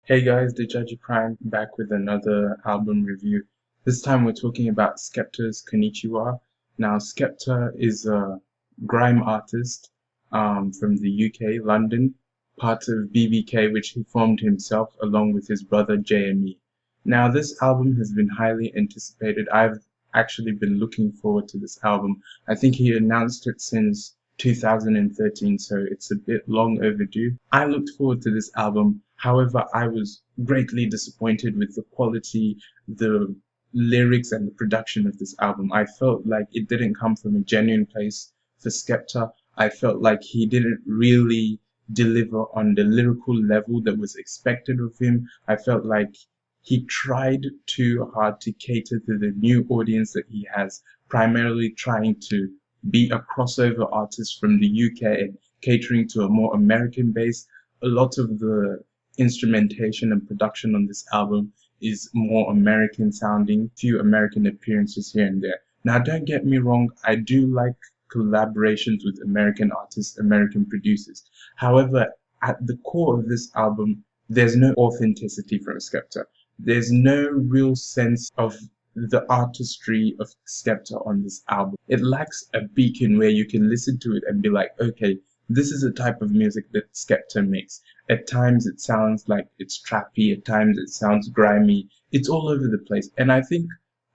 Hey guys, Djaji Prime back with another album review. This time we're talking about Skepta's Konnichiwa. Now, Skepta is a grime artist from the UK, London, part of BBK, which he formed himself along with his brother JME. Now, this album has been highly anticipated. I've actually been looking forward to this album. I think he announced it since 2013, so it's a bit long overdue. I looked forward to this album. However, I was greatly disappointed with the quality, the lyrics, and the production of this album. I felt like it didn't come from a genuine place for Skepta. I felt like he didn't really deliver on the lyrical level that was expected of him. I felt like he tried too hard to cater to the new audience that he has, primarily trying to be a crossover artist from the UK and catering to a more American base. A lot of the instrumentation and production on this album is more American sounding, few American appearances here and there. Now, don't get me wrong, I do like collaborations with American artists, American producers. However, at the core of this album, there's no authenticity from Skepta. There's no real sense of the artistry of Skepta on this album. It lacks a beacon where you can listen to it and be like, okay, this is the type of music that Skepta makes. At times it sounds like it's trappy, at times it sounds grimy. It's all over the place. And I think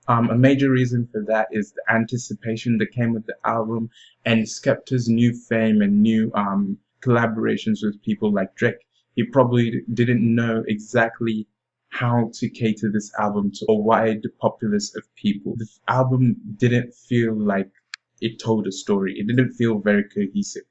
a major reason for that is the anticipation that came with the album and Skepta's new fame and new collaborations with people like Drake. He probably didn't know exactly how to cater this album to a wide populace of people. The album didn't feel like it told a story. It didn't feel very cohesive.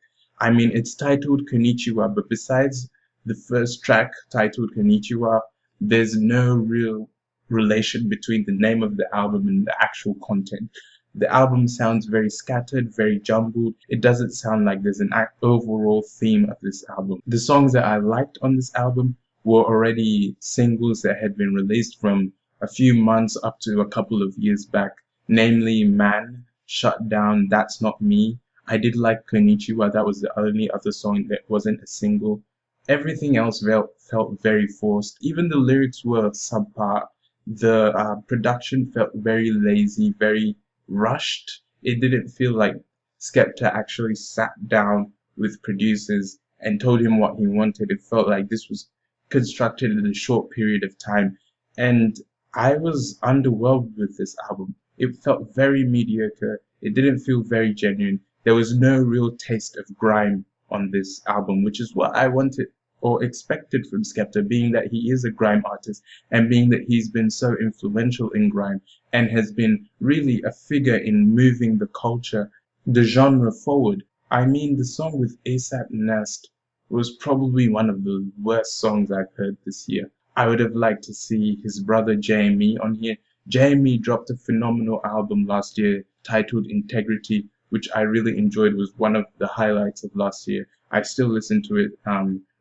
I mean, it's titled Konnichiwa, but besides the first track titled Konnichiwa, there's no real relation between the name of the album and the actual content. The album sounds very scattered, very jumbled. It doesn't sound like there's an overall theme of this album. The songs that I liked on this album were already singles that had been released from a few months up to a couple of years back, namely Man, Shut Down, That's Not Me. I did like Konnichiwa, that was the only other song that wasn't a single. Everything else felt very forced. Even the lyrics were subpar. The production felt very lazy, very rushed. It didn't feel like Skepta actually sat down with producers and told him what he wanted. It felt like this was constructed in a short period of time. And I was underwhelmed with this album. It felt very mediocre. It didn't feel very genuine. There was no real taste of grime on this album, which is what I wanted or expected from Skepta, being that he is a grime artist and being that he's been so influential in grime and has been really a figure in moving the culture, the genre forward. I mean, the song with A$AP Nest was probably one of the worst songs I've heard this year. I would have liked to see his brother JME on here. JME dropped a phenomenal album last year titled Integrity, which I really enjoyed, was one of the highlights of last year. I still listen to it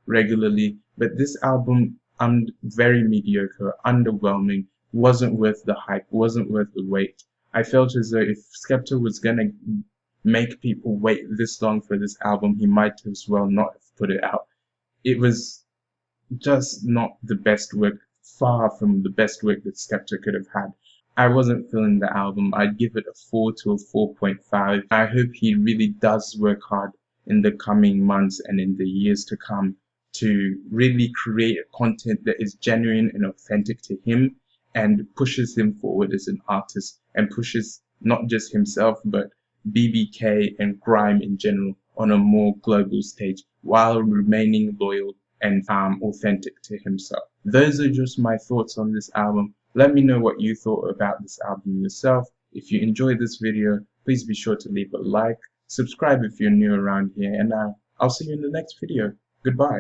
regularly, but this album, very mediocre, underwhelming, wasn't worth the hype, wasn't worth the wait. I felt as though if Skepta was gonna make people wait this long for this album, he might as well not have put it out. It was just not the best work, far from the best work that Skepta could have had. I wasn't feeling the album. I'd give it a 4 to a 4.5. I hope he really does work hard in the coming months and in the years to come to really create a content that is genuine and authentic to him and pushes him forward as an artist and pushes not just himself but BBK and grime in general on a more global stage while remaining loyal and authentic to himself. Those are just my thoughts on this album. Let me know what you thought about this album yourself. If you enjoyed this video, please be sure to leave a like, subscribe if you're new around here, and I'll see you in the next video. Goodbye.